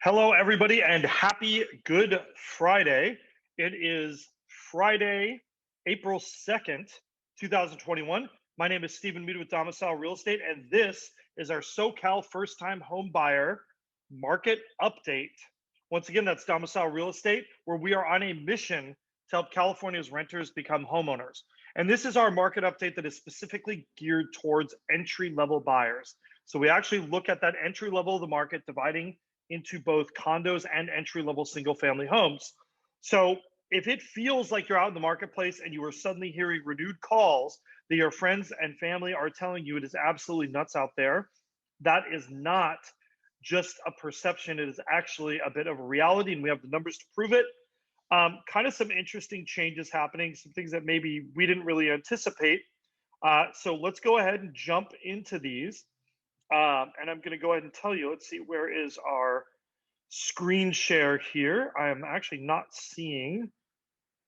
Hello, everybody, and happy Good Friday. It is Friday, April 2nd, 2021. My name is Stephen Mead with Domicile Real Estate, and this is our SoCal first-time home buyer market update. Once again, that's Domicile Real Estate, where we are on a mission to help California's renters become homeowners. And this is our market update that is specifically geared towards entry-level buyers. So we actually look at that entry level of the market, dividing into both condos and entry-level single-family homes. So if it feels like you're out in the marketplace and you are suddenly hearing renewed calls that your friends and family are telling you it is absolutely nuts out there, that is not just a perception. It is actually a bit of a reality, and we have the numbers to prove it. Kind of some interesting changes happening, some things that maybe we didn't really anticipate. So let's go ahead and jump into these. And I'm going to go ahead and tell you, let's see, where is our screen share here? I am actually not seeing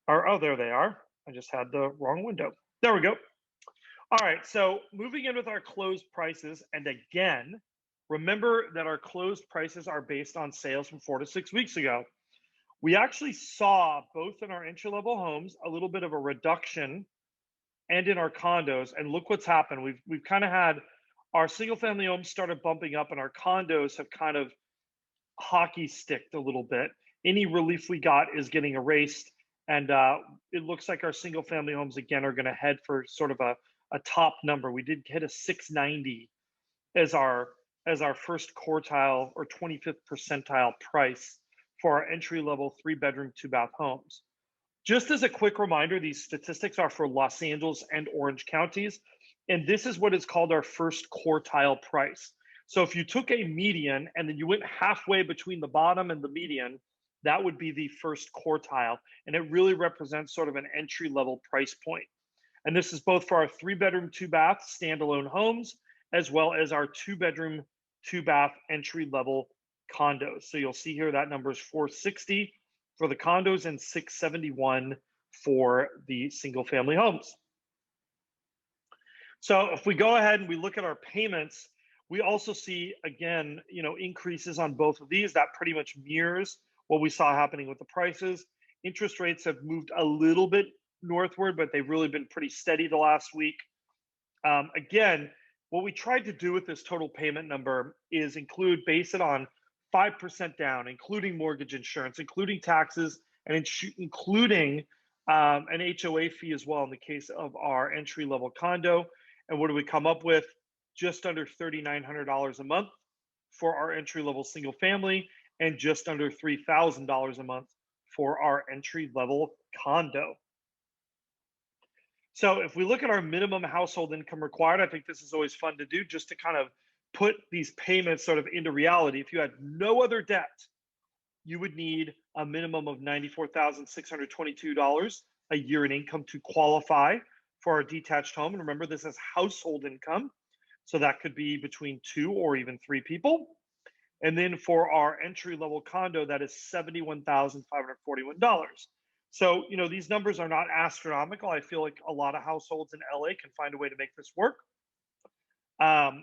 oh, there they are. I just had the wrong window. There we go. All right, so moving in with our closed prices. And again, remember that our closed prices are based on sales from 4 to 6 weeks ago. We actually saw both in our entry-level homes a little bit of a reduction and in our condos. And look what's happened. We've kind of had our single-family homes started bumping up, and our condos have kind of hockey sticked a little bit. Any relief we got is getting erased, and it looks like our single-family homes again are going to head for sort of a top number. We did hit a 690 as our first quartile or 25th percentile price for our entry-level 3-bedroom, 2-bath homes. Just as a quick reminder, these statistics are for Los Angeles and Orange counties. And this is what is called our first quartile price. So if you took a median and then you went halfway between the bottom and the median, that would be the first quartile. And it really represents sort of an entry-level price point. And this is both for our 3-bedroom, 2-bath standalone homes, as well as our 2-bedroom, 2-bath entry-level condos. So you'll see here that number is 460 for the condos and 671 for the single-family homes. So if we go ahead and we look at our payments, we also see, again, increases on both of these. That pretty much mirrors what we saw happening with the prices. Interest rates have moved a little bit northward, but they've really been pretty steady the last week. Again, what we tried to do with this total payment number is base it on 5% down, including mortgage insurance, including taxes, and including an HOA fee as well in the case of our entry-level condo. And what do we come up with? Just under $3,900 a month for our entry-level single family and just under $3,000 a month for our entry-level condo. So if we look at our minimum household income required, I think this is always fun to do just to kind of put these payments sort of into reality. If you had no other debt, you would need a minimum of $94,622 a year in income to qualify for our detached home. And remember, this is household income. So that could be between 2 or even 3 people. And then for our entry-level condo, that is $71,541. So, these numbers are not astronomical. I feel like a lot of households in LA can find a way to make this work. Our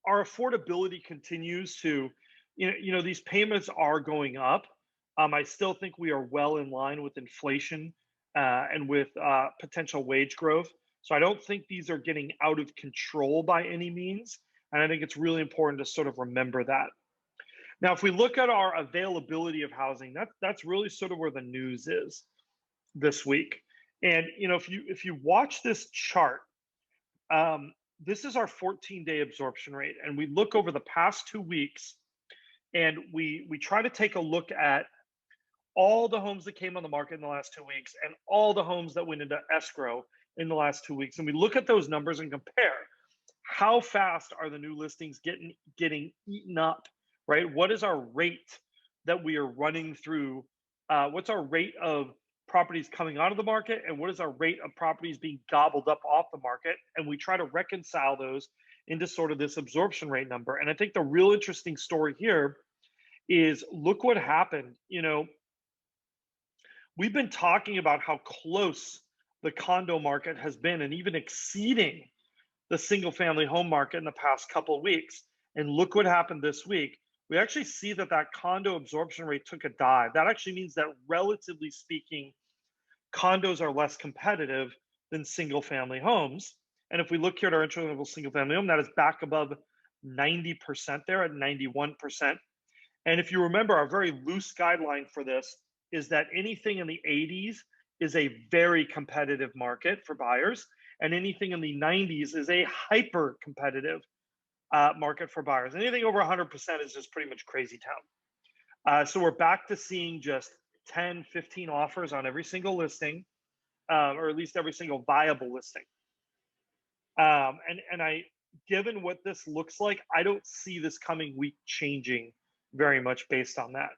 affordability continues to, these payments are going up. I still think we are well in line with inflation and with potential wage growth. So I don't think these are getting out of control by any means. And I think it's really important to sort of remember that. Now, if we look at our availability of housing, that's really sort of where the news is this week. And, if you watch this chart, this is our 14-day absorption rate. And we look over the past 2 weeks, and we try to take a look at all the homes that came on the market in the last 2 weeks and all the homes that went into escrow in the last 2 weeks. And we look at those numbers and compare how fast are the new listings getting eaten up, right? What is our rate that we are running through? What's our rate of properties coming out of the market, and what is our rate of properties being gobbled up off the market? And we try to reconcile those into sort of this absorption rate number. And I think the real interesting story here is look what happened. We've been talking about how close the condo market has been and even exceeding the single family home market in the past couple of weeks. And look what happened this week. we actually see that that condo absorption rate took a dive. That actually means that relatively speaking, condos are less competitive than single family homes. And if we look here at our entry level single family home, that is back above 90% there at 91%. And if you remember, our very loose guideline for this is that anything in the 80s is a very competitive market for buyers, and anything in the 90s is a hyper competitive market for buyers. Anything over 100% is just pretty much crazy town. So we're back to seeing just 10, 15 offers on every single listing, or at least every single viable listing. And I, given what this looks like, I don't see this coming week changing very much based on that.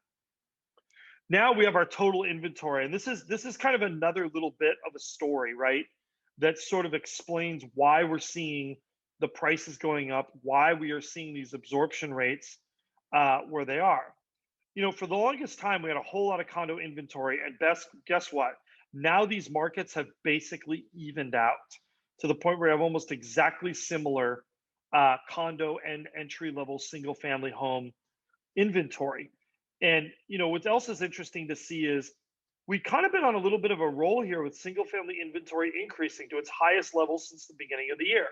Now we have our total inventory, and this is kind of another little bit of a story, right? That sort of explains why we're seeing the prices going up, why we are seeing these absorption rates where they are. You know, for the longest time, we had a whole lot of condo inventory, and guess what? Now these markets have basically evened out to the point where we have almost exactly similar condo and entry level single family home inventory. And you know what else is interesting to see is we've kind of been on a little bit of a roll here with single family inventory increasing to its highest level since the beginning of the year.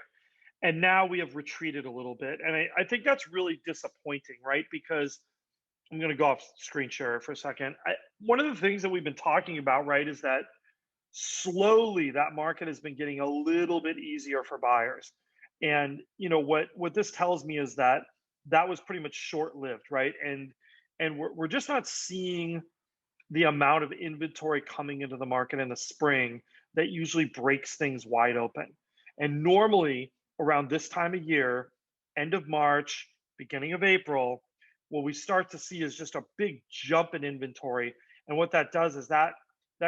And now we have retreated a little bit. And I think that's really disappointing, right? Because I'm going to go off screen share for a second. One of the things that we've been talking about, right, is that slowly that market has been getting a little bit easier for buyers. And you know what this tells me is that that was pretty much short-lived, right? And we're just not seeing the amount of inventory coming into the market in the spring that usually breaks things wide open. And normally around this time of year, end of March, beginning of April, what we start to see is just a big jump in inventory. And what that does is that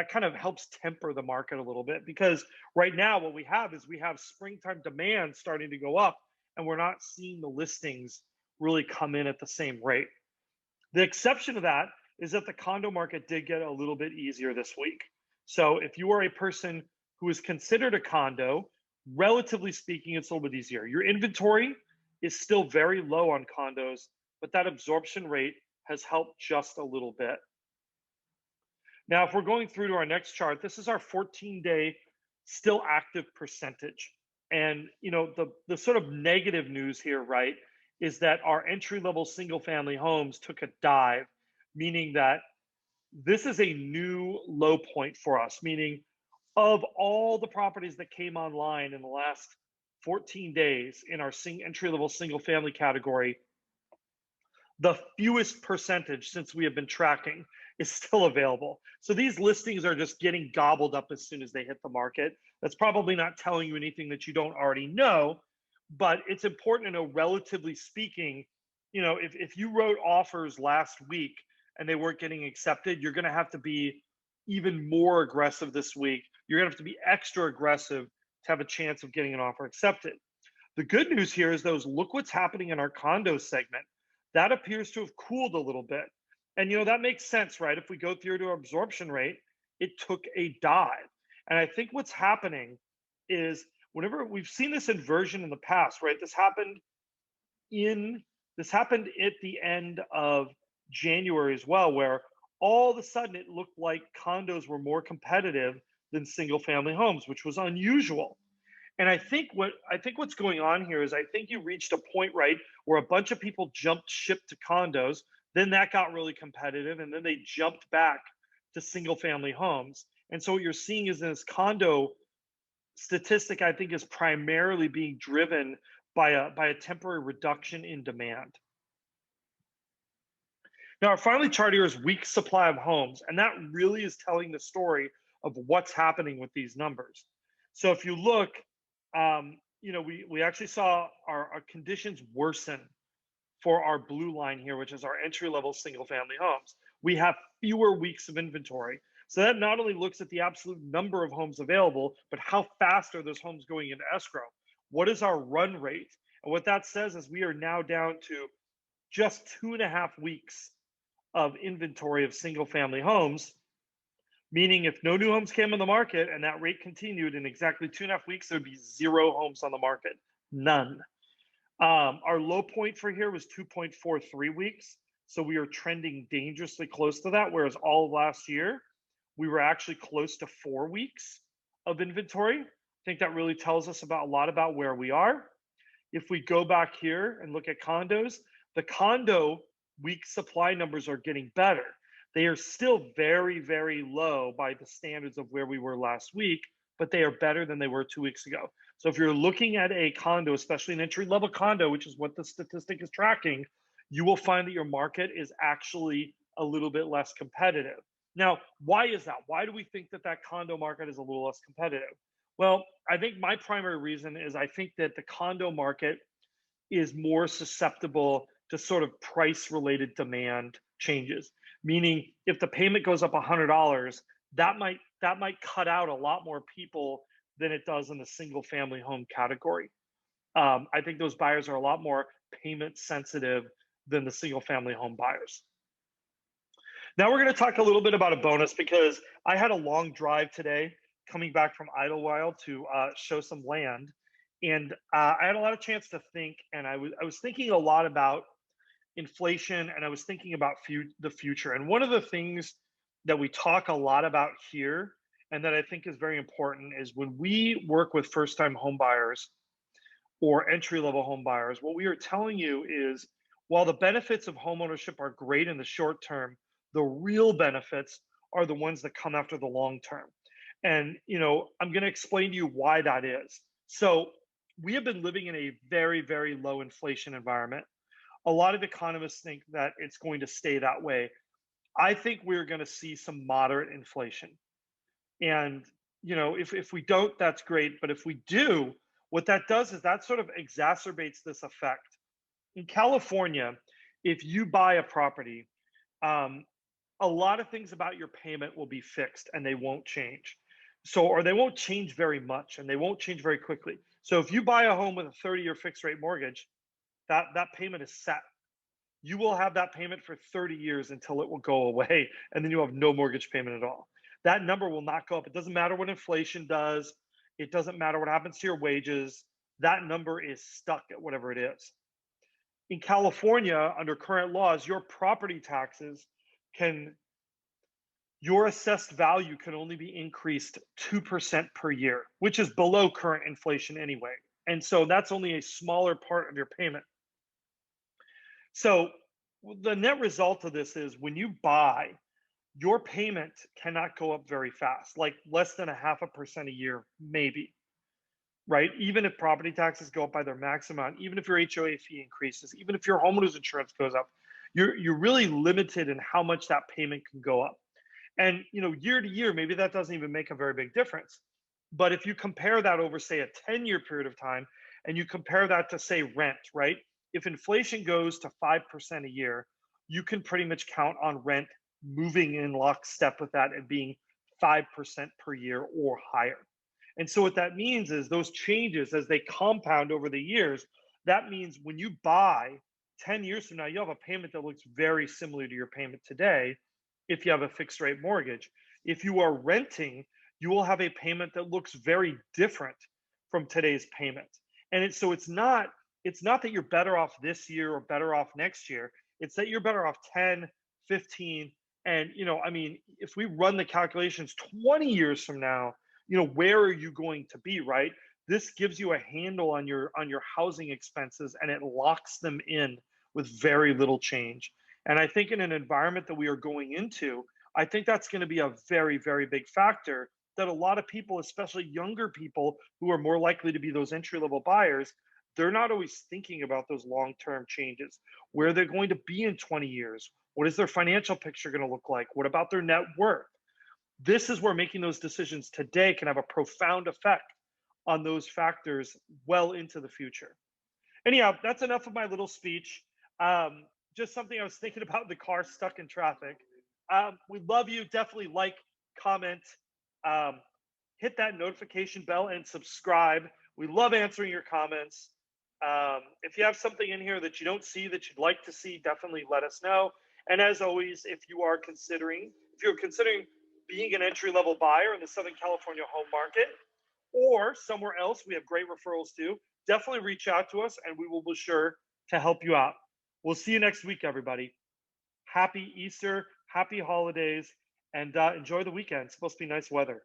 kind of helps temper the market a little bit, because right now what we have is we have springtime demand starting to go up, and we're not seeing the listings really come in at the same rate. The exception to that is that the condo market did get a little bit easier this week. So if you are a person who is considered a condo, relatively speaking, it's a little bit easier. Your inventory is still very low on condos, but that absorption rate has helped just a little bit. Now, if we're going through to our next chart, this is our 14-day still active percentage. And you know, the sort of negative news here, right, is that our entry-level single-family homes took a dive, meaning that this is a new low point for us, meaning of all the properties that came online in the last 14 days in our entry-level single-family category, the fewest percentage since we have been tracking is still available. So these listings are just getting gobbled up as soon as they hit the market. That's probably not telling you anything that you don't already know, but it's important to know, relatively speaking, you know, if you wrote offers last week and they weren't getting accepted, you're going to have to be even more aggressive this week. You're going to have to be extra aggressive to have a chance of getting an offer accepted. The good news here is look what's happening in our condo segment. That appears to have cooled a little bit. And you know, that makes sense, right? If we go through to absorption rate, it took a dive. And I think what's happening is, whenever we've seen this inversion in the past, right? This happened at the end of January as well, where all of a sudden it looked like condos were more competitive than single family homes, which was unusual. And I think what's going on here is, I think you reached a point, right, where a bunch of people jumped ship to condos, then that got really competitive, and then they jumped back to single family homes. And so what you're seeing is this condo statistic, I think, is primarily being driven by a temporary reduction in demand. Now, our final chart here is weak supply of homes, and that really is telling the story of what's happening with these numbers. So if you look, you know, we actually saw our conditions worsen for our blue line here, which is our entry-level single-family homes. We have fewer weeks of inventory. So that not only looks at the absolute number of homes available, but how fast are those homes going into escrow? What is our run rate? And what that says is we are now down to just 2.5 weeks of inventory of single-family homes, meaning if no new homes came on the market and that rate continued, in exactly 2.5 weeks, there would be 0 homes on the market, none. Our low point for here was 2.43 weeks. So we are trending dangerously close to that, whereas all of last year, we were actually close to 4 weeks of inventory. I think that really tells us about a lot about where we are. If we go back here and look at condos, the condo week supply numbers are getting better. They are still very, very low by the standards of where we were last week, but they are better than they were 2 weeks ago. So if you're looking at a condo, especially an entry level condo, which is what the statistic is tracking, you will find that your market is actually a little bit less competitive. Now, why is that? Why do we think that that condo market is a little less competitive? Well, I think my primary reason is I think that the condo market is more susceptible to sort of price related demand changes. Meaning if the payment goes up $100, that might cut out a lot more people than it does in the single family home category. I think those buyers are a lot more payment sensitive than the single family home buyers. Now we're going to talk a little bit about a bonus because I had a long drive today coming back from Idlewild to show some land, and I had a lot of chance to think, and I was thinking a lot about inflation, and I was thinking about the future. And one of the things that we talk a lot about here, and that I think is very important, is when we work with first-time home buyers or entry-level home buyers, what we are telling you is while the benefits of homeownership are great in the short term, the real benefits are the ones that come after the long term. And I'm going to explain to you why that is. So we have been living in a very, very low inflation environment. A lot of economists think that it's going to stay that way. I think we're going to see some moderate inflation. And if we don't, that's great. But if we do, what that does is that sort of exacerbates this effect. In California, if you buy a property, a lot of things about your payment will be fixed and they won't change. So, or they won't change very much and they won't change very quickly. So if you buy a home with a 30-year fixed rate mortgage, that payment is set. You will have that payment for 30 years until it will go away, and then you have no mortgage payment at all. That number will not go up. It doesn't matter what inflation does. It doesn't matter what happens to your wages. That number is stuck at whatever it is. In California, under current laws, your property taxes your assessed value can only be increased 2% per year, which is below current inflation anyway. And so that's only a smaller part of your payment. So the net result of this is when you buy, your payment cannot go up very fast, like less than 0.5% a year, maybe, right? Even if property taxes go up by their max amount, even if your HOA fee increases, even if your homeowner's insurance goes up, you're really limited in how much that payment can go up. And year to year, maybe that doesn't even make a very big difference. But if you compare that over, say, a 10-year period of time, and you compare that to, say, rent, right? If inflation goes to 5% a year, you can pretty much count on rent moving in lockstep with that and being 5% per year or higher. And so what that means is those changes, as they compound over the years, that means when you buy 10 years from now, you have a payment that looks very similar to your payment today if you have a fixed rate mortgage. If you are renting, you will have a payment that looks very different from today's payment. And it's not that you're better off this year or better off next year. It's that you're better off 10, 15, and if we run the calculations 20 years from now, where are you going to be, right? This gives you a handle on your housing expenses, and it locks them in with very little change. And I think in an environment that we are going into, I think that's going to be a very, very big factor that a lot of people, especially younger people who are more likely to be those entry-level buyers, they're not always thinking about those long-term changes, where they're going to be in 20 years. What is their financial picture going to look like? What about their net worth? This is where making those decisions today can have a profound effect on those factors well into the future. Anyhow, that's enough of my little speech. Just something I was thinking about in the car stuck in traffic. We love you. Definitely like, comment, hit that notification bell, and subscribe. We love answering your comments. If you have something in here that you don't see that you'd like to see, definitely let us know. And as always, if you're considering being an entry-level buyer in the Southern California home market or somewhere else, we have great referrals too. Definitely reach out to us and we will be sure to help you out. We'll see you next week, everybody. happy Easter, happy holidays, and enjoy the weekend. It's supposed to be nice weather.